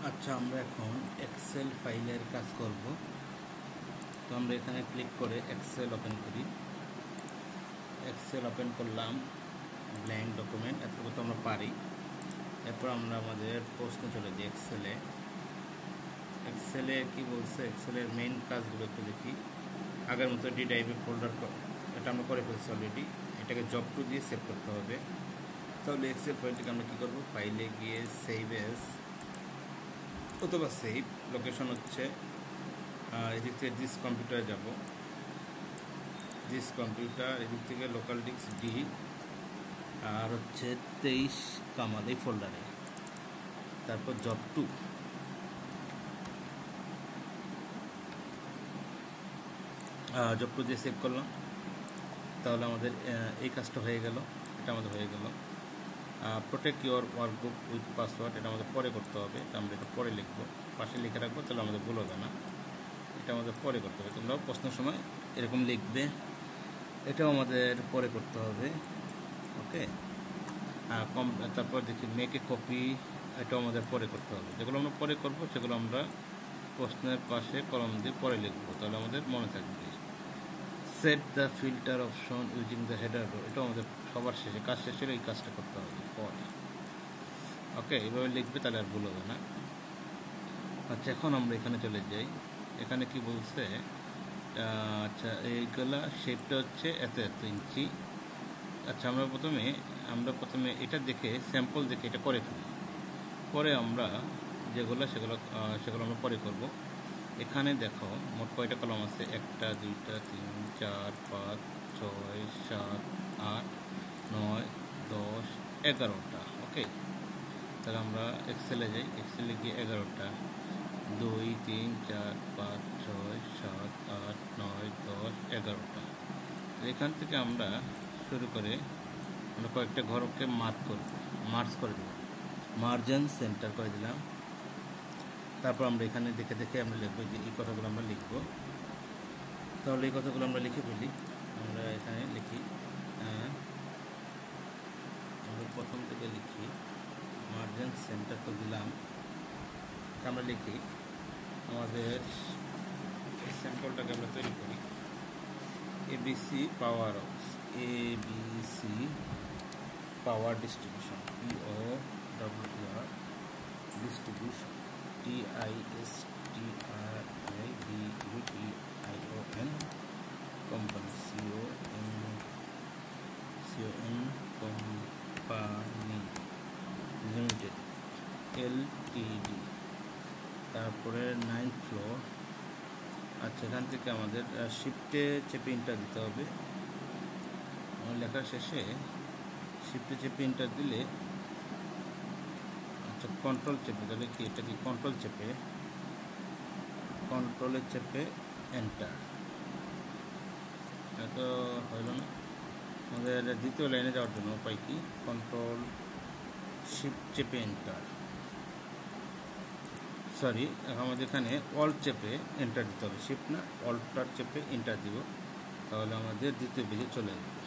আচ্ছা, আমরা এখন এক্সেল ফাইলের কাজ করব। তো আমরা এখানে ক্লিক করে এক্সেল ওপেন করি। এক্সেল ওপেন করলাম, ব্ল্যাঙ্ক ডকুমেন্ট, এতটুকু তো আমরা পারি। এরপর আমরা আমাদের প্রশ্নে চলে যাই। এক্সেলে কি বলছে, এক্সেলের মেইন কাজগুলো একটু দেখি। আগের মতো ডি টাইপের ফোল্ডার, এটা আমরা করে ফেলছি অলরেডি। এটাকে জব টু দিয়ে সেভ করতে হবে। তাহলে এক্সেল ফাইলটিকে আমরা কী করবো, ফাইলে গিয়ে সেভ এস অথবা সেভ লোকেশন হচ্ছে এদিক থেকে দিস কম্পিউটারে যাব। দিস কম্পিউটার, এদিক থেকে লোকাল ডিস্ক ডি, আর হচ্ছে 23 কামাল এই ফোল্ডারে। তারপর জব টু, দিয়ে সেভ করলাম। তাহলে আমাদের এই কাজটা হয়ে গেল, এটা আমাদের হয়ে গেল। Protect your workbook with password, এটা আমাদের পরে করতে হবে। এটা আমরা এটা পরে লিখবো, পাশে লিখে রাখবো, তাহলে আমাদের ভুল হবে না। এটা আমাদের পরে করতে হবে, তোমরাও প্রশ্নের সময় এরকম লিখবে। এটাও আমাদের পরে করতে হবে, ওকে। তারপর দেখি মেক এ কপি, এটাও আমাদের পরে করতে হবে। যেগুলো আমরা পরে করব সেগুলো আমরা প্রশ্নের পাশে কলম দিয়ে পরে লিখবো, তাহলে আমাদের মনে থাকবে। Set the filter option using the header row, এটাও আমাদের সবার শেষে, কাজ শেষে এই কাজটা করতে হবে পরে, ওকে। এভাবে লিখবে, তাহলে আর ভুল হবে না। আচ্ছা, এখন আমরা এখানে চলে যাই। এখানে কি বলছে, আচ্ছা এইগুলা শেপটা হচ্ছে এত ইঞ্চি। আচ্ছা, আমরা প্রথমে এটা দেখে, স্যাম্পল দেখে এটা করে ফেলি। পরে আমরা সেগুলো আমরা পরে করব। এখানে দেখো মোট কয়টা কলম আছে, 1 2 3 4 5 6 7 8 9 10 11টা, ওকে। তাহলে আমরা এক্সেলে যাই। এক্সেলে গিয়ে 11টা, 2 3 4 5 6 7 8 9 10 11টা। এখান থেকে আমরা শুরু করে আমরা কয়েকটা ঘরকে মার্জ করে দেব। মার্জিন সেন্টার করে দিলাম। তারপর আমরা এখানে দেখে দেখে আমরা লিখবো, যে এই কথাগুলো আমরা লিখবো। তাহলে এই কথাগুলো আমরা লিখে ফেলি। আমরা এখানে লিখি, আমরা প্রথম থেকে লিখি মার্জিন সেন্টার তো দিলাম। আমরা লিখি আমাদের এই স্যাম্পলটাকে আমরা তৈরি করি। ABC power distribution, POWER distribution, TISTRIBUTION company, company limited LTD। তারপরে 9th ফ্লোর। আচ্ছা, এখান থেকে আমাদের শিফটে চেপে ইন্টার দিতে হবে। লেখার শেষে শিফটে চেপে ইন্টার দিলে, আচ্ছা কন্ট্রোল চেপে, তাহলে কি এটা কি কন্ট্রোলে চেপে এন্টার। এত হইল না। আমাদের দ্বিতীয় লাইনে যাওয়ার জন্য উপায় কি, কন্ট্রোল শিফট চেপে এন্টার, সরি আমাদের এখানে অল্ট চেপে এন্টার দিতে হবে, শিফট না, অল্টার চেপে এন্টার দিব। তাহলে আমাদের দ্বিতীয় পেজে চলে আসবে,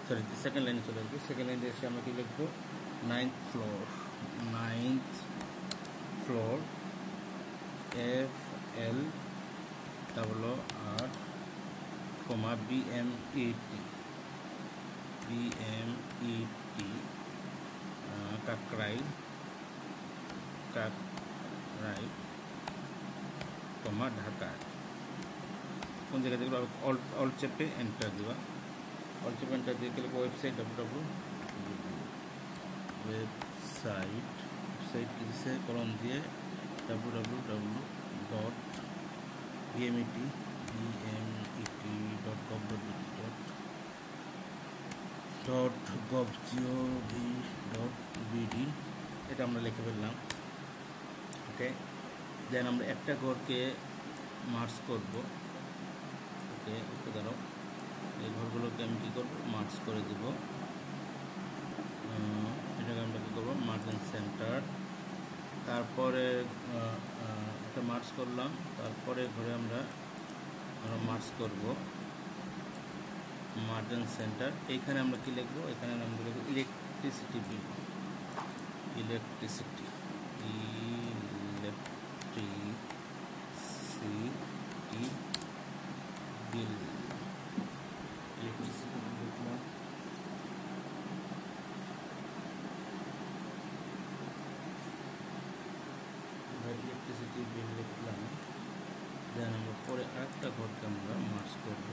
সরি সেকেন্ড লাইনে চলে আসবে। সেকেন্ড লাইনে এসে আমরা কি লিখবো, 9th floor FL BMET কাকরাই, Dhaka. কোন জায়গা থেকে অল চেপে এন্টার দেওয়া, অল চেপে এন্টার দিয়ে গেলে ওয়েবসাইট ওয়েবসাইট কিসে কলম দিয়ে www.bmet.gov.bd, এটা আমরা লিখে ফেললাম, ওকে। দেন আমরা একটা ঘরকে মার্জ করব, ওকে ধরো এই ঘরগুলোকে আমি কী করবো, মার্জ করে দেব। এটাকে আমরা কী করবো, মার্জিন সেন্টার। তারপরে এটা মার্জ করলাম। তারপরে ঘরে আমরা মার্জ করব মার্জিন সেন্টার। এইখানে আমরা কি লিখবো, এখানে আমরা লিখবো ইলেকট্রিসিটি বিল, ইলেকট্রিসিটি বিল লিখলাম। দেন আমরা পরে আরেকটা ঘরকে আমরা মার্জ করব,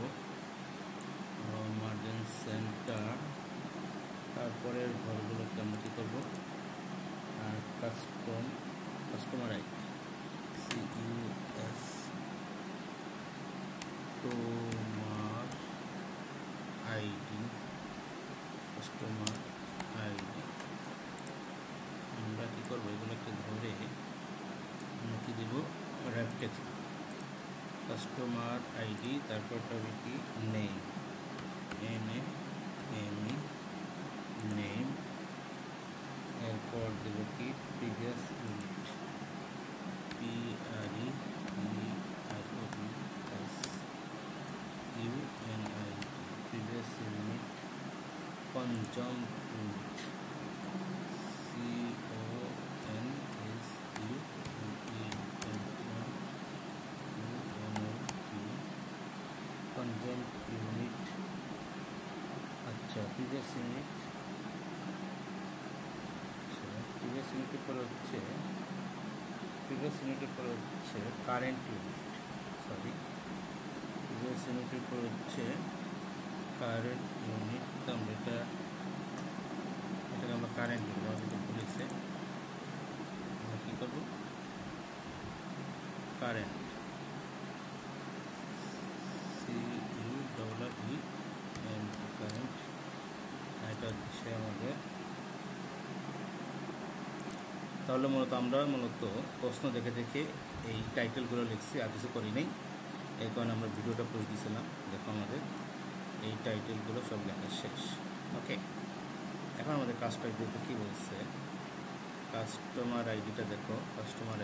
মার্জিন সেন্টার। তারপরের ঘরগুলোকে আমরা কী করবো, কাস্টমার আইডি CUS তোমার আইডি, কাস্টমার আইডি আমরা কী করবো, এগুলোকে ধরে আমরা কী দেবো, র্যাপ টেক্সট কাস্টমার আইডি, তারপরটা হবে কি নেম, নেম, এরপর দেবো কি previous unit, previous unit, consume unit, consume unit. আচ্ছা, প্রিভিয়াস ইউনিট, প্রিভিয়াস ইউনিটের পরে হচ্ছে কারেন্ট ইউনিট, প্রিভিয়াস ইউনিটের পর হচ্ছে কারেন্ট ইউনিট। তো আমরা এটাকে আমরা কারেন্ট ইউনিট আমাদের বলেছে, আমরা কী করবো, কারেন্ট কারেন্ট, এটা হচ্ছে আমাদের। তাহলে আমরা মূলত প্রশ্ন দেখে দেখে এই টাইটেলগুলো লিখছি, আর কিছু করি নাই। এই কারণে আমরা ভিডিওটা পোস্ট দিয়েছিলাম। দেখো আমাদের এই টাইটেলগুলো সব লেখা শেষ। ওকে, এখন আমাদের কাস্টমার আইডিতে কী বলছে, কাস্টমার আইডিটা দেখো, কাস্টমার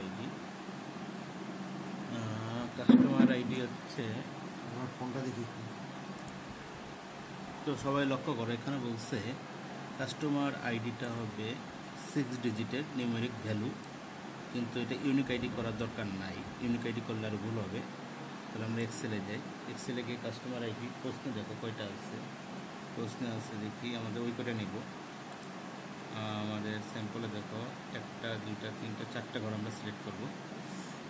আইডি হচ্ছে, আমার ফোনটা দেখি তো সবাই লক্ষ্য করো, এখানে বলছে কাস্টমার আইডিটা হবে 6 ডিজিটের নিউমেরিক ভ্যালু, কিন্তু এটা ইউনিক আইডি করার দরকার নাই। ইউনিক আইডি করলে আর ভুল হবে। তাহলে আমরা এক্সেলে যাই, এক্সেলে গিয়ে কাস্টমার আইডি প্রশ্নে দেখো কয়টা আছে, প্রশ্নে আছে দেখি, আমাদের ওই কটা নিব। আমাদের স্যাম্পলে দেখো 1, 2, 3, 4টা ঘর আমরা সিলেক্ট করব।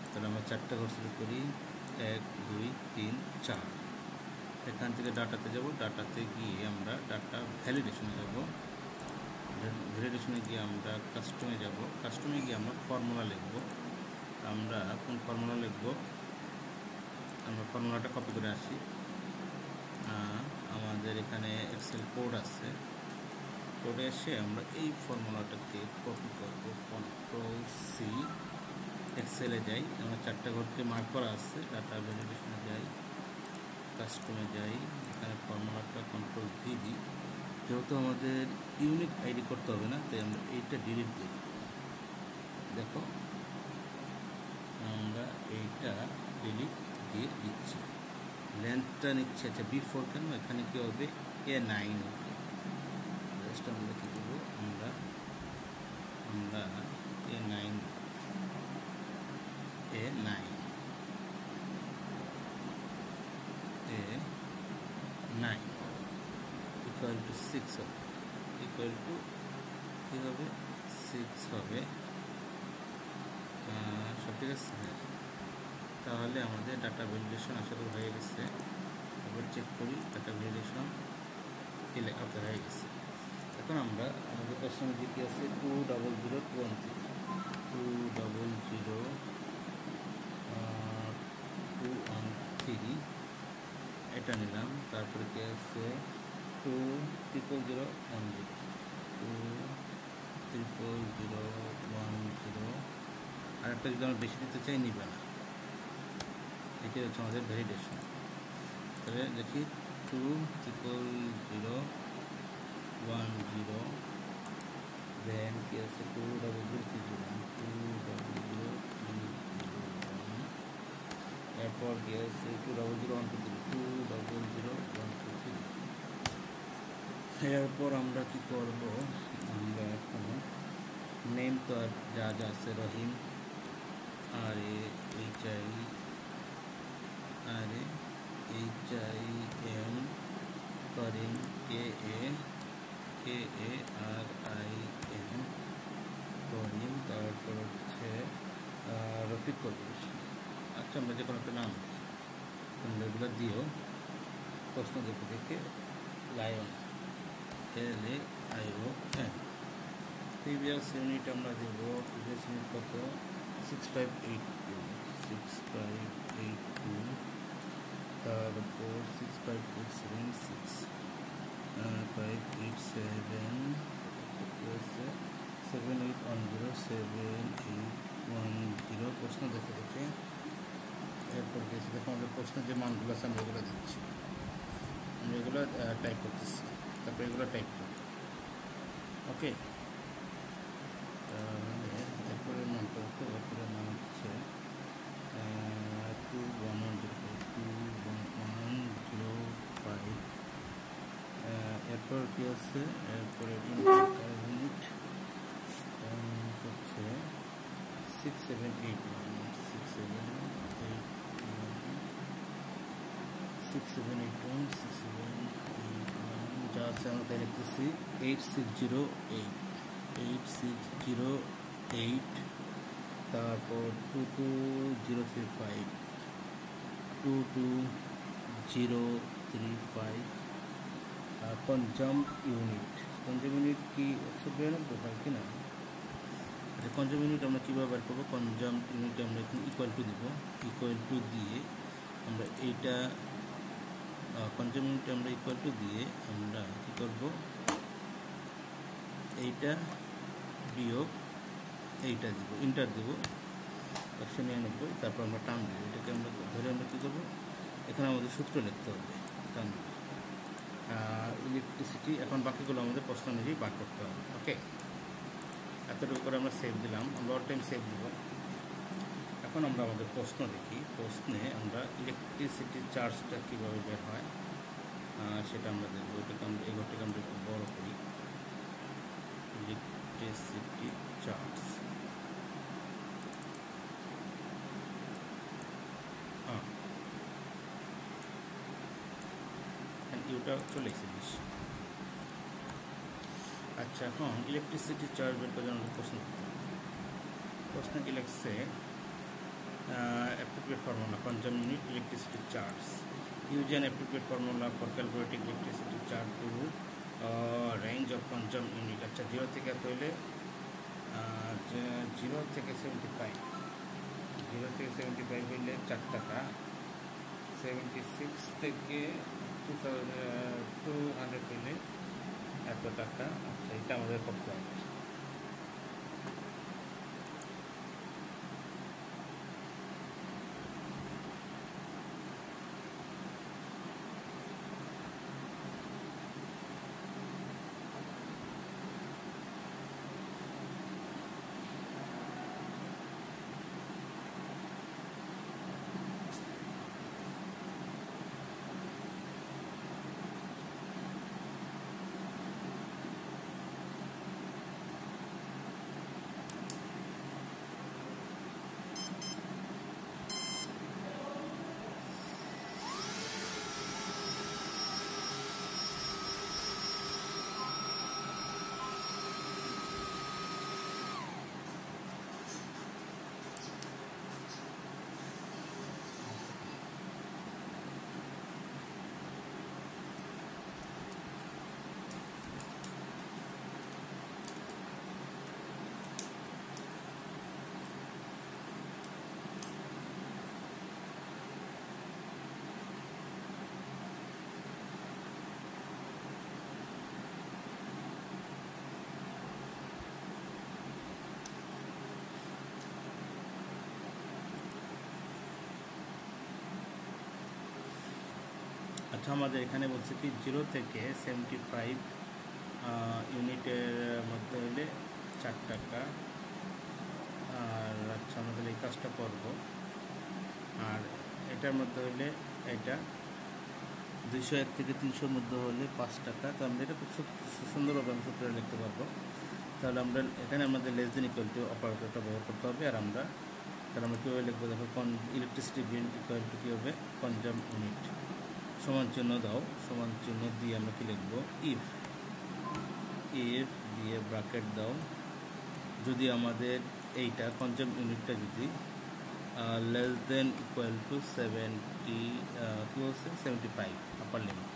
তাহলে আমরা 4টা ঘর সিলেক্ট করি, 1, 2, 3, 4। এখান থেকে ডাটাতে যাব, ডাটাতে গিয়ে আমরা ডাটা ভ্যালিডেশনে যাব, ভ্যালিডেশনে গিয়ে আমরা কাস্টমে যাব, কাস্টমে গিয়ে আমরা ফর্মুলা লিখব। আমরা কোন ফর্মুলা লিখব, আমরা ফর্মুলাটা কপি করে আসি। আমাদের এখানে এক্সেল কোড আছে, কোডে এসে আমরা এই ফর্মুলাটাকে কপি করব, Ctrl+C, এক্সেলে যাই, আমরা 4টা ঘরকে মার্ক করা আছে, ডাটা ভ্যালিডেশনে যাই, কাস্টমে যাই, এখানে ফর্মুলাটা Ctrl+V দিই। যেহেতু আমাদের ইউনিক আইডি করতে হবে না, তাই আমরা এইটা ডিলিট দিই। দেখো আমরা এইটা ডিলিট দিয়ে দিচ্ছি, লেন্থটা নিচ্ছে। আচ্ছা, B4 কেন, এখানে কি হবে, A9 হবে। জাস্ট আমরা কী করবো, আমরা A9 ইকুয়াল টু 6 হবে, ইকুয়াল টু কী হবে, 6 হবে। সব ঠিক আছে। তাহলে আমাদের ডাটা ভ্যালিডেশন আসলে হয়ে গেছে। এবার চেক করি, ডাটা ভ্যালিডেশন ওকে হয়ে গেছে। এখন আমরা আমাদের কোশ্চেনে কী আছে, 200,213 এটা নিলাম। তারপরে কি আছে 200,010 আর একটা যদি আমরা বেশি দিতে চাই নিবে না। এটি হচ্ছে আমাদের ভ্যালিডেশন। তাহলে দেখি 200,010, দেন কি আছে 200,301, এরপর কি আছে 200,123, এরপর আমরা কি করব, আমরা এখন নেম তো আর যা যা আছে, রহিম, RAHIM, করিম, KARIM, করিম, তারপর হচ্ছে রফিকুল ক্লিক করবো। আচ্ছা, আমরা যে কোনো একটা নাম এগুলো দিয়েও প্রশ্ন দেখে দেখে লায়ন LAION। প্রিভিয়াস ইউনিট আমরা দেব, প্রিভিয়াস ইউনিট কত 6582 তারপর 65876 587 7810 প্রশ্ন দেখে দেখে এরপর গেছি। দেখো আমাদের প্রশ্নের যে মানগুলো আছে আমরা এগুলো দিচ্ছি, আমরা এগুলো টাইপ করতেছি, তারপরে এগুলো টাইপ করব। ওকে, এরপরের মানটা হচ্ছে, এরপরের মান হচ্ছে 21105। এরপর কি আছে, এরপরে ইউনিট হচ্ছে 6781 যা আছে আমরা তাই লিখতেছি 8608, তারপর 22035 পঞ্চম ইউনিট কি 192 হয় কিনা। পঞ্চম ইউনিট আমরা কীভাবে বার করবো, পঞ্চম ইউনিটে আমরা এখানে ইকুয়াল টু দিব, ইকুয়াল টু দিয়ে আমরা এইটা পঞ্চম ইউনিটে আমরা ইকুয়াল টু দিয়ে আমরা কী করবো, এইটা বিয়োগ এইটা দিব, ইন্টার দিব 199, তারপর আমরা টার্ম দিব, এটাকে আমরা ধরে আমরা কী করবো, এখানে আমাদের সূত্র লিখতে হবে টার্ম দিব ইলেকট্রিসিটি। এখন বাকিগুলো আমাদের প্রশ্ন অনুযায়ী বার করতে হবে। ওকে, এতটুকু করে আমরা সেভ দিলাম, আমরা অল টাইম সেভ দিব। এখন আমরা আমাদের প্রশ্ন দেখি, প্রশ্নে আমরা ইলেকট্রিসিটি চার্জটা কীভাবে বের হয় সেটা আমরা দেখবো। এটাকে আমরা এই ঘরটাকে আমরা একটু বড় করি, ইলেকট্রিসিটি চার্জ। ইউটা চলে এসেছে। আচ্ছা, এখন ইলেকট্রিসিটি চার্জ বের করে আমাদের প্রশ্ন কি লিখছে, appropriate formula consume unit electricity charge, use an appropriate formula for calculating electricity charge to range of consume unit। আচ্ছা, 0 থেকে এত হলে 0 থেকে 75 হইলে 4 টাকা, 76 থেকে 200 হইলে এত টাকা। আচ্ছা, এটা আমাদের করতে হবে। আচ্ছা, আমাদের এখানে বলছে কি 0 থেকে 75 ইউনিটের মধ্যে হলে 4 টাকা। আর আচ্ছা, আমাদের এই কাজটা করব। আর এটার মধ্যে হলে এটা 201 থেকে 300 মধ্যে হলে 5 টাকা। তো আমরা এটা খুব সুন্দরভাবে আমি সূত্রে লিখতে পারবো। তাহলে আমরা এখানে আমাদের লেস দেন ইকুয়াল টু অপারেটরটা ব্যবহার করতে হবে। আর আমরা কীভাবে লিখবো, দেখো ইলেকট্রিসিটি বিল ইকুয়াল টু কী হবে, কনজাম ইউনিট সমান চিহ্ন দাও, সমান চিহ্ন দিয়ে আমরা কি লিখবো, ইফ দিয়ে ব্র্যাকেট দাও। যদি আমাদের এইটা কনজাম ইউনিটটা যদি লেস দেন ইকুয়াল টু 70 কী হচ্ছে 75 আপার লিমিট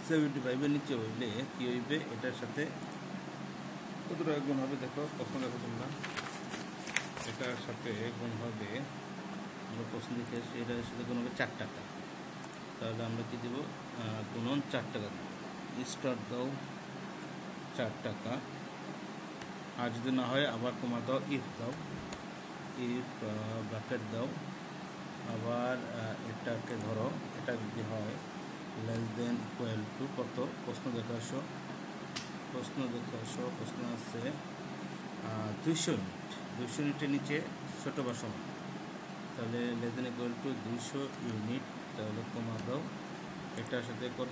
75-এর নিচে হইলে কী হইবে, এটার সাথে কত টাকা গুণ হবে দেখো, প্রশ্ন দেখো তোমরা, এটার সাথে গুণ হবে, আমরা প্রশ্ন লিখে এসেছি এটার সাথে গুণ হবে 4 টাকা। তাহলে আমরা কী দেবো, গুণন 4 টাকা দেবো, স্টার দাও 4 টাকা। আর যদি না হয় আবার কমা দাও, ইফ দাও, ইফ ব্র্যাকেট দাও, আবার এটাকে ধরো, এটা যদি হয় লেস দেন ইকুয়াল টু কত, প্রশ্ন দেখে আসো, প্রশ্ন আছে 200 ইউনিট, 200 ইউনিটের নিচে ছোটো বা সমান, তাহলে less than equal to 200 unit, তাহলে কমা দাও, এটার সাথে কত,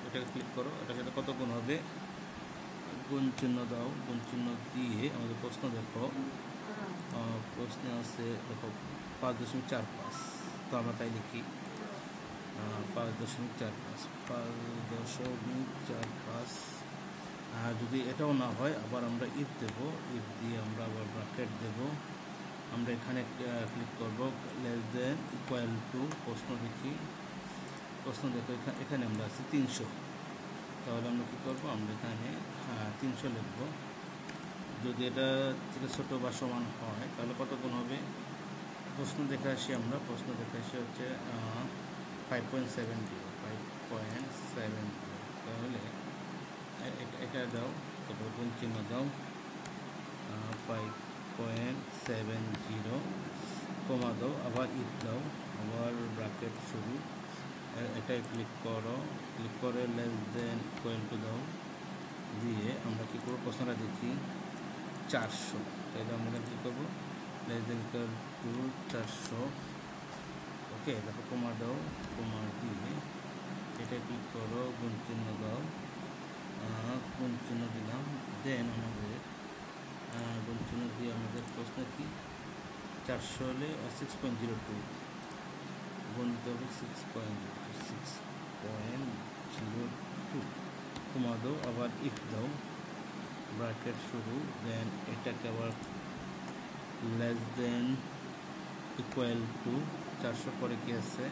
এটাকে ক্লিক করো, এটার সাথে কত গুণ হবে, গুণ চিহ্ন দাও, গুণ চিহ্ন দিয়ে আমাদের প্রশ্ন দেখো, প্রশ্ন আছে দেখো 5.45, তো আমরা তাই লিখি 5.45, 5.45। আর যদি এটাও না হয় আবার আমরা ইফ দেব, ইফ দিয়ে আমরা আবার ব্র্যাকেট দেব, আমরা এখানে ক্লিক করব, লেস দেন ইকুয়াল টু প্রশ্ন দেখি, প্রশ্ন দেখো এখানে আমরা আছি 300, তাহলে আমরা কী করবো, আমরা এখানে 300 লিখব। যদি এটা থেকে ছোটো বা সমান হয় তাহলে কত গুণ হবে, প্রশ্ন দেখে আসি আমরা, প্রশ্ন দেখে আসি হচ্ছে 5.70, 5.70, তাহলে এটা দাও, তারপর গুণ চিহ্ন দাও, 5.70 কমা দাও, আবার ইফ দাও, আবার ব্র্যাকেট শুরু, এটাই ক্লিক করো, ক্লিক করে লেস দেন ইকুয়াল টু দাও, দিয়ে আমরা কী করবো, প্রশ্নটা দেখি 400, তাহলে আমরা কী করবো, লেস দেন ইকুয়াল টু 400, ওকে, দেখো কমা দাও, কমা দিয়ে এটা ক্লিক করো, গুণ চিহ্ন দাও, গুণ চিহ্ন দিলাম, দেন আমাদের গুণ চিহ্ন দিয়ে আমাদের প্রশ্ন কি 400 হলে 6.02 গুণ দিতে হবে, 6.02 কমা দাও, আবার ইফ দাও, ব্র্যাকেট শুরু, দেন এটাকে আবার লেস দেন ইকুয়াল টু 400 পরে কি আছে,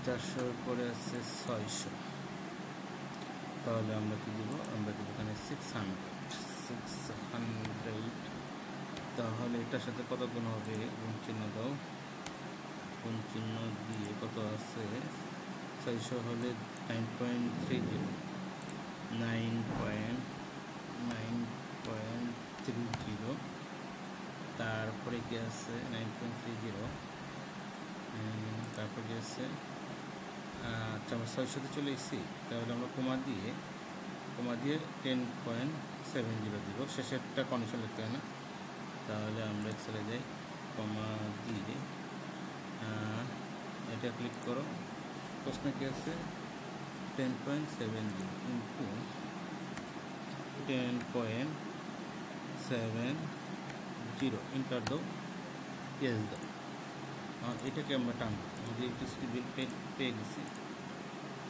400 পরে আছে 600, তাহলে আমরা কী দেবো, আমরা দেবো এখানে 600, তাহলে এটার সাথে কত গুণ হবে, গুণ চিহ্ন দাও, গুণ চিহ্ন দিয়ে কত আছে, 600 হলে 9.30, 9.30, তারপরে কি আছে 9.30, তারপরে কি আছে, আচ্ছা আমরা 600-তে চলে এসেছি, তাহলে আমরা কমা দিয়ে 10.70 দিব, শেষেরটা কন্ডিশন লিখতে হয় না, তাহলে আমরা এক্সেলে যাই, কমা দিয়ে এটা ক্লিক করো, প্রশ্ন কি আছে 10.70 ইন্টু 10.70, ইন্টার দাও, ইয়েস দাও, এটাকে আমরা টানবো, আমাদের ইলেকট্রিসিটি বিল পেয়ে গেছি,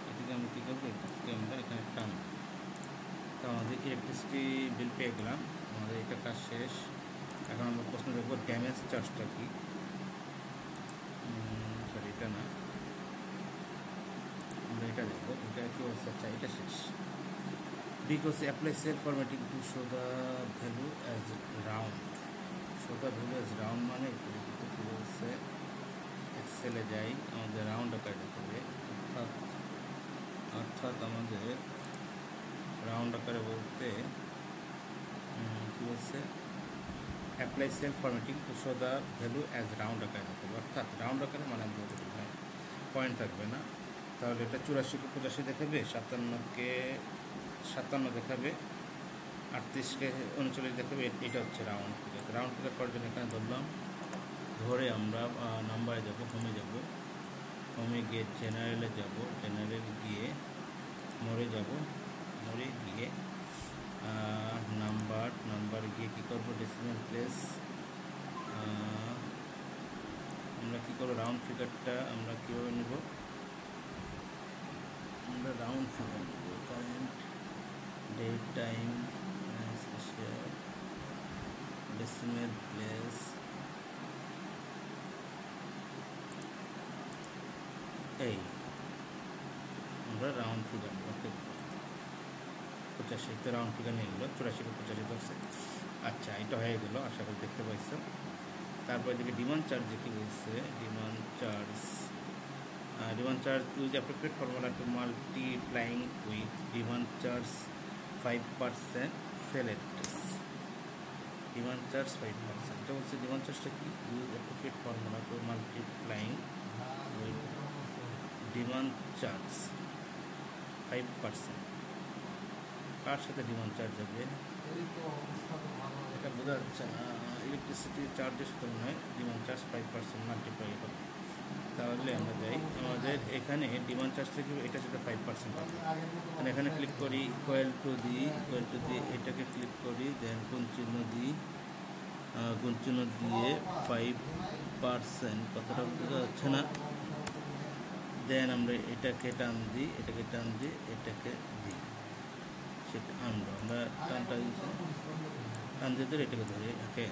এটাকে আমরা কী করবো, এটাকে আমরা এখানে টানবো, তো আমাদের ইলেকট্রিসিটি বিল পেয়ে গেলাম, আমাদের এটা কাজ শেষ। এখন আমরা প্রশ্ন দেখবো ড্যামেজ চার্জটা কি, সরি এটা না, আমরা এটা দেখবো, এটা কি হচ্ছে, আচ্ছা এটা শেষ, because apply cell formatting to show the value as round, show the value as round মানে কি বলছে, এক্সেলে যাই, আমাদের রাউন্ড আকারে দেখাবে, অর্থাৎ আমাদের রাউন্ড আকারে বলতে কি বলছে, apply cell formatting to show the value as round আকারে দেখাবে, অর্থাৎ রাউন্ড আকারে মানে আমরা পয়েন্ট থাকবে না, তাহলে এটা 84-কে 85 দেখাবে, 57-কে 57 দেখাবে, 38-কে 39 দেখাবে, এটা হচ্ছে রাউন্ড ফিগার। রাউন্ড ফিগার করার জন্য এখানে ধরলাম, ধরে আমরা নাম্বারে যাব, হোমে যাব, হোমে গিয়ে জেনারেলে যাব, জেনারেল গিয়ে মোড়ে যাব, মোড়ে গিয়ে নাম্বার গিয়ে কী করবো, ডেসিমাল প্লেস, আমরা কী করবো, রাউন্ড ফিগারটা আমরা কীভাবে নেব, আমরা রাউন্ড ফিগার নেব, current, date, time, special, decimal place, এই আমরা রাউন্ড ফিগার ওকে 85 তো রাউন্ড ফিগার নিয়ে গেলো 84 85 ধরছে। আচ্ছা এটা হয়ে গেল, আশা করি দেখতে পাইছো। তারপর এদিকে ডিমান্ড চার্জ কি বলছে, demand charge use appropriate formula to multiplying with demand charge 5% cell address. Demand charge 5%, এটা বলছে ডিমান্ড চার্জটা কি, use appropriate formula to multiplying with demand charge 5%। কার সাথে ডিমান্ড চার্জ হবে এটা বোঝা যাচ্ছে না, ইলেকট্রিসিটি চার্জের সাথে মনে হয় ডিমান্ড চার্জ 5% মাল্টিপ্লাই হবে। তাহলে আমরা যাই আমাদের এখানে ডিমান্ড চার্জ থেকে এটার সাথে 5% পাবো। মানে এখানে ক্লিক করি ইকুয়াল টু দিয়ে এটাকে ক্লিক করি, দেন গুণ চিহ্ন দিয়ে 5%, কথাটা বোঝা যাচ্ছে না। দেন আমরা এটাকে টান দিই এটাকে দিই, সেটা আমরা টানটা দিয়েছি, টান দিয়ে ধরে এটাকে ধরি। ওকে,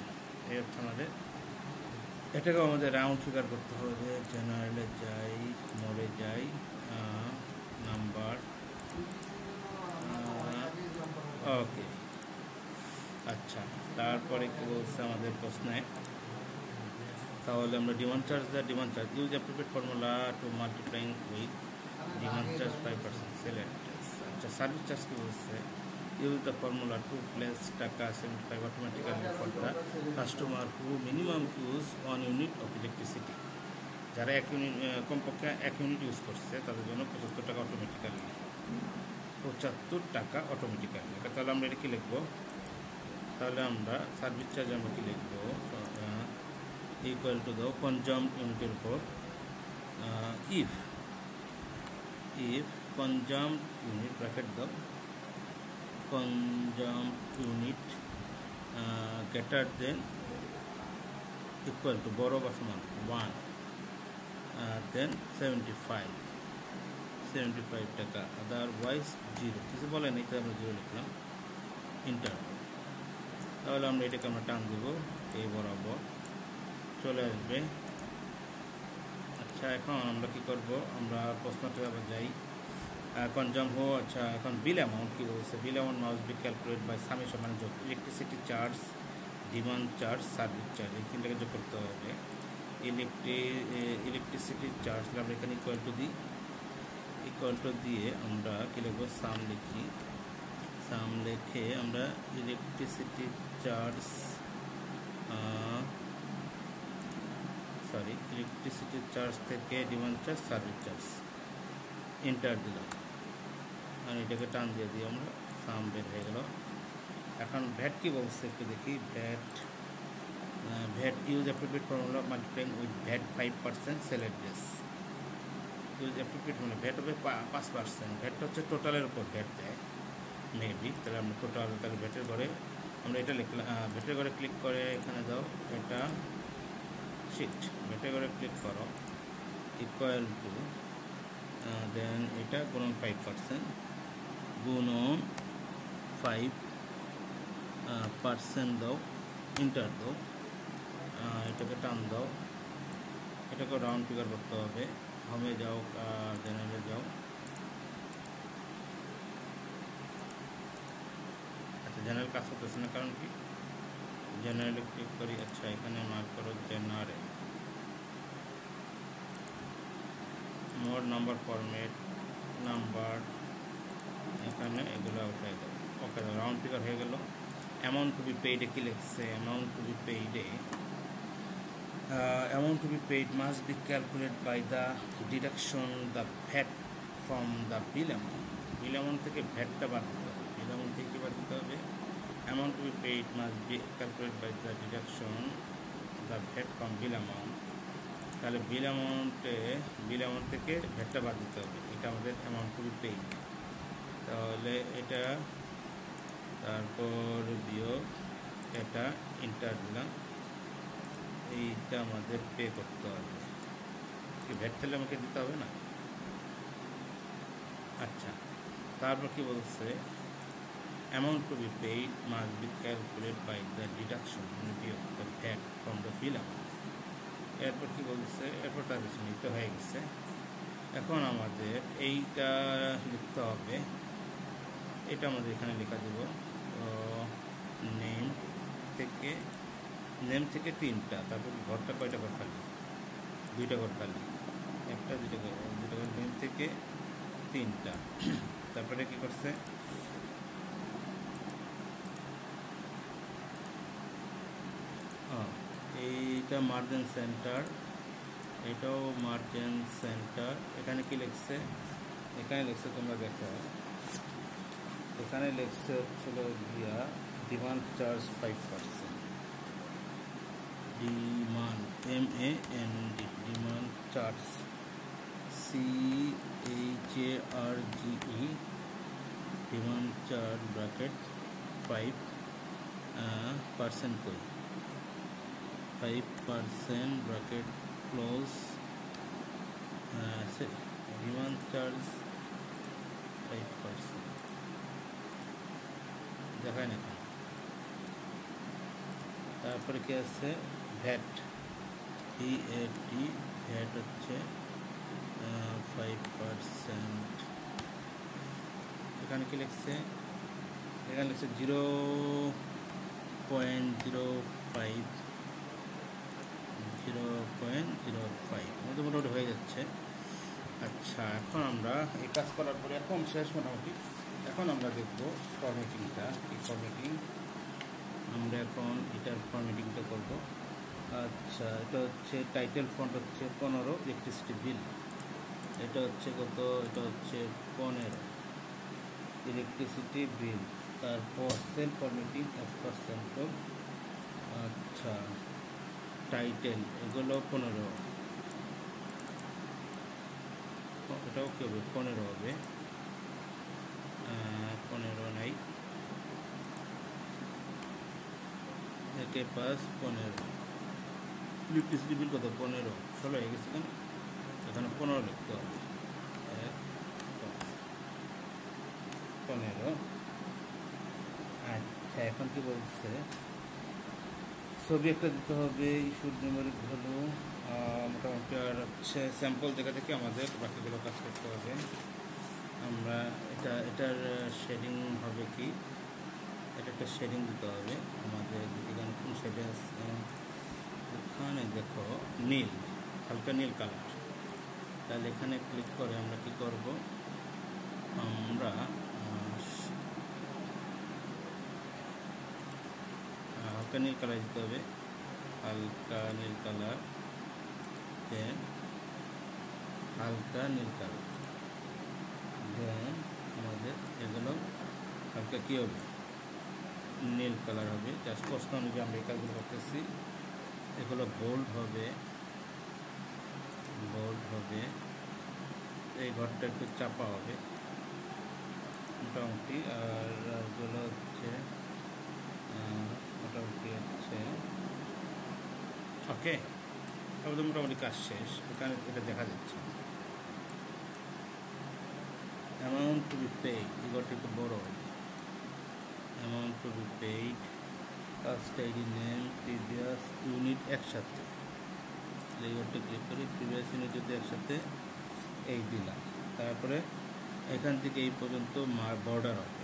এই হচ্ছে আমাদের, এটাকেও আমাদের রাউন্ড ফিগার করতে হবে। জেনারেলে যাই, মোডে যাই, নাম্বার, ওকে। আচ্ছা, তারপরে কি বলছে আমাদের প্রশ্নে, তাহলে আমরা demand charge use appropriate formula to multiplying with demand charge 5% cell address. আচ্ছা, সার্ভিস চার্জ কি বলছে, use the formula to place টাকা 75 automatically for the customer who minimum use 1 unit of electricity. যারা 1 ইউনিট কমপক্ষে 1 ইউনিট ইউজ করছে তাদের জন্য 75 টাকা অটোমেটিক্যালি, 75 টাকা অটোমেটিক্যালি। তাহলে আমরা এটা কি লিখবো, তাহলে আমরা সার্ভিস চার্জ আমরা কি লিখবো, ইকুয়াল টু দাও কনজাম ইউনিটের উপর ইফ কনজাম ইউনিট ব্র্যাকেট দাও, consume unit greater than equal to বড় বা সমান 1 দেন 75 টাকা, আদারওয়াইজ 0। কিছু বলে নেই, তাই আমরা 0 লিখলাম, ইন্টার। তাহলে আমরা এটাকে আমরা টান দেবো, এই বরাবর চলে আসবে। আচ্ছা, এখন আমরা কি করব, আমরা প্রশ্নটা আবার যাই, কনজাম হো। আচ্ছা, এখন বিল অ্যামাউন্ট কী বলছে, bill amount must be calculate by summation, মানে যোগ electricity charge, demand charge, service charge, এই তিনটাকে যোগ করতে হবে। ইলেকট্রিসিটি চার্জ আমরা এখানে ইকুয়াল টু দিয়ে আমরা কী লিখবো, সাম লিখে আমরা ইলেকট্রিসিটি চার্জ ইলেকট্রিসিটি চার্জ থেকে demand charge, service charge, enter দিলাম, আর এটাকে টান দিয়ে দিই আমরা, সাম বের হয়ে গেল। এখন ভ্যাট কি বলছে একটু দেখি, VAT use appropriate formula multiplying with VAT 5% cell address. Use appropriate মানে ভ্যাট হবে 5%, ভ্যাটটা হচ্ছে টোটালের উপর ভ্যাট দেয় মেবি। তাহলে আমরা টোটাল, তাহলে ভ্যাটের ঘরে আমরা এটা লিখলাম, ভ্যাটের ঘরে ক্লিক করে এখানে দাও এটা শিট, ভ্যাটের ঘরে ক্লিক করো, ইকুয়াল টু দেন এটা গুণন 5%, গুণন 5% দাও, ইন্টার দাও, এটাকে টান দাও, এটাকে রাউন্ড ফিগার করতে হবে। হোমে যাও, জেনারেলে যাও, আচ্ছা জেনারেল কাজ করতেছে না, কারণ কি, জেনারেলে ক্লিক করি। আচ্ছা, এখানে মার্ক করো general, mode, number, format, number, এখানে এগুলো উঠাই দাও। ওকে, রাউন্ড ফিগার হয়ে গেল। অ্যামাউন্ট টু বি পেইডে কি লিখছে, amount to be paid must be calculate by the deduction the VAT from the bill amount. Bill amount থেকে ভ্যাটটা বাদ দিতে হবে, বিল অ্যামাউন্ট থেকে বাদ দিতে হবে। Amount to be paid must be calculate by the deduction the VAT from bill amount. তাহলে বিল অ্যামাউন্ট থেকে ভ্যাটটা বাদ দিতে হবে, এটা আমাদের অ্যামাউন্ট টু বি পেইড। তাহলে এটা, তারপর বিয়োগ, এটা ইন্টার দিলাম, এইটা আমাদের পে করতে হবে, কি ভ্যাট তাহলে আমাকে দিতে হবে না। আচ্ছা, তারপর কি বলছে, amount to be paid must be calculate by the deduction, মানে বিয়োগ the VAT from the bill amount. এরপর কি বলছে, এরপর তার কিছু নিতে হয়ে গেছে। এখন আমাদের এইটা লিখতে হবে, এটা আমাদের এখানে লেখা দেব। নেম থেকে 3টা, তারপর ঘরটা কয়টা ঘর খালি? 2টা ঘর খালি, 1টা 2টা ঘর, নেম থেকে 3টা। তারপরে কি করছে, এইটা মার্জিন সেন্টার, এটাও মার্জিন সেন্টার। এখানে কি লিখছে, এখানে লিখছে তোমরা দেখো, এখানে লিখছে হচ্ছিল গিয়া demand charge 5%। Demand MAND, demand charge CHARGE, demand charge bracket 5% কই, 5% ব্র্যাকেট ক্লোজ, ডিমান্ড চার্জ 5% দেখায় না। তারপরে কি আছে, ভ্যাট, VAT, ভ্যাট হচ্ছে 5%। এখানে কি লিখছে, এখানে লিখছে 0.05, মোটামুটি হয়ে যাচ্ছে। আচ্ছা, এখন আমরা এই কাজ করার পরে এখন শেষ মোটামুটি। এখন আমরা দেখব ফরম্যাটিংটা, এই ফরম্যাটিং আমরা এখন এটার ফরম্যাটিংটা করব। আচ্ছা, এটা হচ্ছে টাইটেল ফন্ট হচ্ছে 15, ইলেকট্রিসিটি বিল এটা হচ্ছে কত, এটা হচ্ছে 15 ইলেকট্রিসিটি বিল। তারপর সেল ফরম্যাটিং %। আচ্ছা, টাইটেল এগুলো 15, এটাও কি হবে 15 হবে, 15 নাই, একে পাস 15, ইলেকট্রিসিটি বিল কত 15, 16 হয়ে গেছে কেন, এখানে 15 লিখতে হবে, 15। আচ্ছা, এখন কি বলছে, ছবি একটা দিতে হবে, ইস্যুড নিউমেরিক ভ্যালু, মোটামুটি। আর হচ্ছে স্যাম্পল জায়গা থেকে আমাদের বাকিগুলো কাজ করতে হবে। আমরা এটার শেডিং হবে কি, এটা একটা শেডিং দিতে হবে আমাদের, এখানে কোন শেডে আছে, এখানে দেখো নীল, হালকা নীল কালার। তাহলে এখানে ক্লিক করে আমরা কি করব, আমরা হালকা নীল কালার দিতে হবে, হালকা নীল কালার, দেন হালকা নীল কালার, দেন আমাদের এগুলো হালকা কী হবে, নীল কালার হবে। জাস্ট প্রশ্ন অনুযায়ী আমরা এই কাজগুলো করতেছি। এগুলো বোল্ড হবে, এই ঘরটা একটু চাপা হবে মোটামুটি। আর এগুলো হচ্ছে মোটামুটি হচ্ছে ওকে, তারপরে মোটামুটি কাজ শেষ। এখানে এটা দেখা যাচ্ছে অ্যামাউন্ট টু বি পেইড, এই ঘরটা একটু বড় হবে, amount to be paid, caste ID, name, previous unit একসাথে, এই ঘরটা ক্লিক করি, প্রিভিয়াস ইউনিট যদি একসাথে এই দিলাম। তারপরে এখান থেকে এই পর্যন্ত বর্ডার হবে,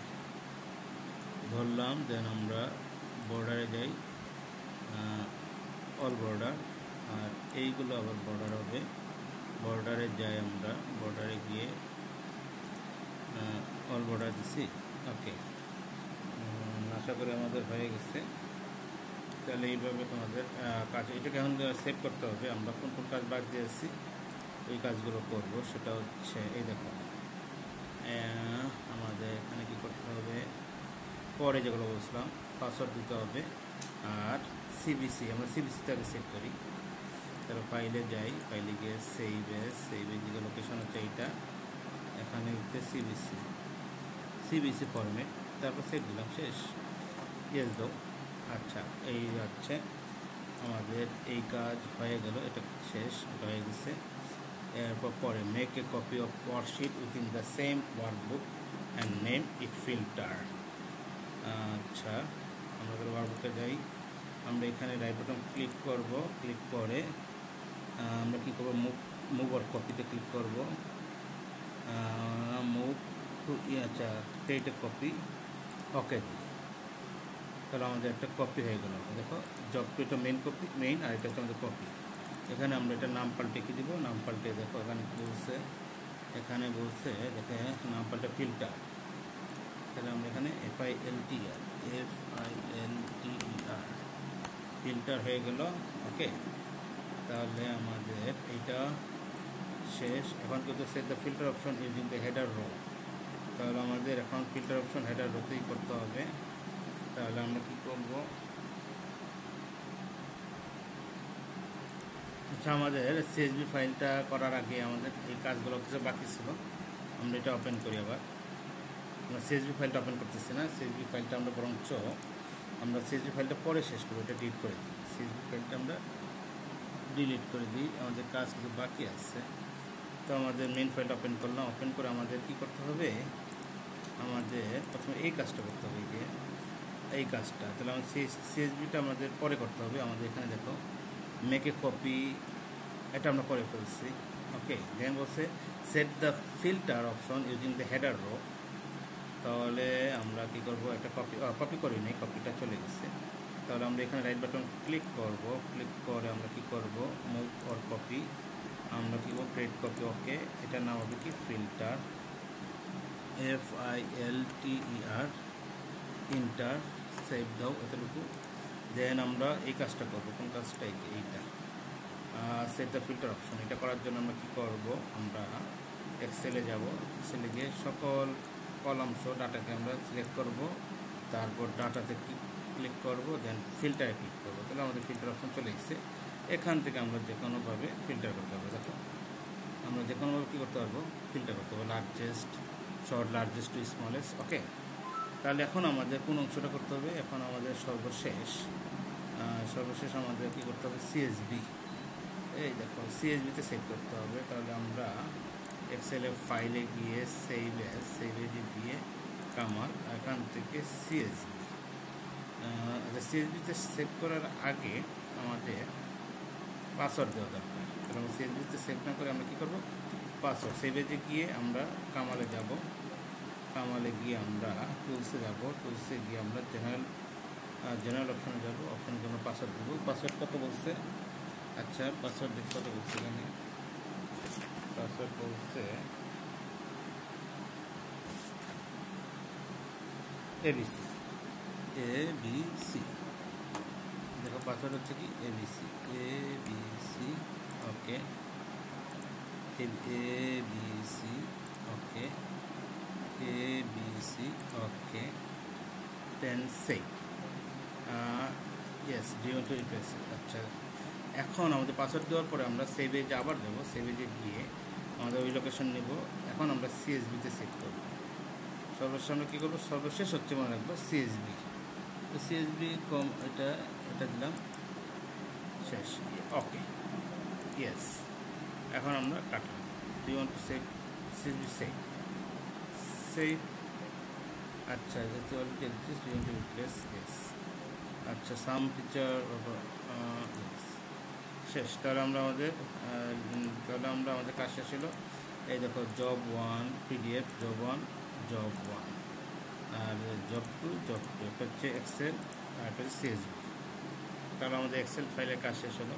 ধরলাম। দেন আমরা বর্ডারে যাই, অল বর্ডার, আর এইগুলো আবার বর্ডার হবে। বর্ডারে যাই আমরা, বর্ডারে গিয়ে অল বর্ডার দিছি। ওকে, আশা করি আমাদের হয়ে গেছে। তাহলে এইভাবে তোমাদের কাজ, এটাকে এখন সেভ করতে হবে। আমরা কোন কোন কাজ বাদ দিয়েছি ওই কাজগুলো করব। সেটা হচ্ছে এই দেখো, আমাদের এখানে কি করতে হবে, পরে যেগুলো বলছিলাম পাসওয়ার্ড দিতে হবে। আর সিবিসি, আমরা সিবিসিতে আগে সেভ করি। তারপর ফাইলে যাই, ফাইলে গিয়ে সেইভে যে লোকেশন হচ্ছে এইটা, এখানে হচ্ছে সিবিসি ফরম্যাট, তারপর সেভ দিলাম, শেষ, ইয়েস দাও। আচ্ছা, এই হচ্ছে আমাদের এই কাজ হয়ে গেল, এটা শেষ, এটা হয়ে গেছে। এরপর পরে make a copy of worksheet within the same workbook and name it filter. আচ্ছা, আমাদের ওয়ার্কবুকে যাই, আমরা এখানে রাইট বাটন ক্লিক করব, ক্লিক করে আমরা কী করবো, মুভ অর কপিতে ক্লিক করব। মুভ টু আচ্ছা ক্রিয়েট এ কপি, ওকে। তাহলে আমাদের একটা কপি হয়ে গেল। দেখো জব টু এটা মেইন কপি, মেইন, আর এটা হচ্ছে আমাদের কপি। এখানে আমরা এটা নাম পাল্টে কি দিব, নাম পাল্টে দেখো এখানে কী বলছে, এখানে বলছে দেখে নাম পাল্টে ফিল্টার। তাহলে আমরা এখানে FILTR ফিল্টার হয়ে গেল, ওকে। তাহলে আমাদের এইটা শেষ। এখন কিন্তু set the filter option using the header row. তাহলে আমাদের এখন ফিল্টার অপশন হেডার রোতেই করতে হবে। তাহলে আমরা কি করব, আচ্ছা আমাদের CSV ফাইলটা করার আগে আমাদের এই কাজগুলো কিছু বাকি ছিল। আমরা এটা ওপেন করি আবার। আমরা CSV ফাইলটা ওপেন করতেছি না, CSV ফাইলটা আমরা বরঞ্চ আমরা CSV ফাইলটা পরে শেষ করবো, এটা ডিলিট করে দিই। CSV ফাইলটা আমরা ডিলিট করে দিই, আমাদের কাজ কিছু বাকি আছে। তো আমাদের মেন ফাইলটা ওপেন করলাম, ওপেন করে আমাদের কি করতে হবে, আমাদের প্রথমে এই কাজটা করতে হবে, যে এই কাজটা। তাহলে আমাদের CSVটা আমাদের পরে করতে হবে। আমাদের এখানে দেখো মেক এ কপি, এটা আমরা করে ফেলছি, ওকে। দেন বলছে set the filter option using the header row. তাহলে আমরা কি করব, একটা কপি করি নেই, কপিটা চলে গেছে। তাহলে আমরা এখানে রাইট বাটন ক্লিক করব, ক্লিক করে আমরা কি করব, মুভ অর কপি, আমরা কি করব ক্রিয়েট কপি, ওকে। এটার নাম হবে কি ফিল্টার, FILTER, ইন্টার, সেভ দাও এতটুকু। দেন আমরা এই কাজটা করবো, কোন কাজটা, এইটা সেট দ্য ফিল্টার অপশন। এটা করার জন্য আমরা কি করব, আমরা এক্সেলে যাব, এক্সেলে গিয়ে সকল কলামস ডাটাকে আমরা সিলেক্ট করব, তারপর ডাটাতে ক্লিক করব, দেন ফিল্টারে ক্লিক করব। তাহলে আমাদের ফিল্টার অপশন চলে এসেছে। এখান থেকে আমরা যে কোনোভাবে ফিল্টার করতে পারবো। দেখো আমরা যে কোনোভাবে কী করতে পারবো, ফিল্টার করতে পারবো, largest, sort, largest to smallest, okay. তাহলে এখন আমাদের কোন অংশটা করতে হবে, এখন আমাদের সর্বশেষ আমাদের কী করতে হবে, CSV, এই দেখো CSVতে সেভ করতে হবে। তাহলে আমরা এক্সেলে ফাইলে গিয়ে সেভে গিয়ে কামাল, এখান থেকে CSV, আচ্ছা CSVতে সেভ করার আগে আমাদের পাসওয়ার্ড দেওয়া দরকার। তাহলে আমরা CSVতে সেভ না করে আমরা কী করবো, পাসওয়ার্ড, সেভে গিয়ে আমরা কামালে যাব, কামালে গিয়ে আমরা টুলসে যাব, টুলসে গিয়ে আমরা জেনারেল অপশানে যাব, অপশানে গিয়ে আমরা পাসওয়ার্ড দেবো। পাসওয়ার্ড কত বলছে, আচ্ছা পাসওয়ার্ড দেখতে কত বলছে, এখানে পাসওয়ার্ড বলছে ABC, দেখো পাসওয়ার্ড হচ্ছে কি ABC, okay, ABC, okay, ABC, okay, then save, yes, do you want to replace it. আচ্ছা এখন আমাদের পাসওয়ার্ড দেওয়ার পরে আমরা সেভে যে আবার দেবো, সেভে যে গিয়ে আমাদের ওই লোকেশন নেব। এখন আমরা CSVতে সেভ করব। সর্বশেষ আমরা কী করবো, সর্বশেষ হচ্ছে মনে রাখবো CSV। তো CSV কম এটা দিলাম, শেষ, ওকে, ইয়েস। এখন আমরা কাটলাম, do you want to save CSV, save, আচ্ছা যেহেতু already exist, do you want to replace, yes, আচ্ছা সাম ফিচার, শেষ। তাহলে আমরা আমাদের কাজ শেষ হলো। এই দেখো জব 1 PDF, জব 1, আর জব 2, এটা হচ্ছে এক্সেল, আর এটা হচ্ছে CSV। তাহলে আমাদের এক্সেল ফাইলের কাজ শেষ হলো।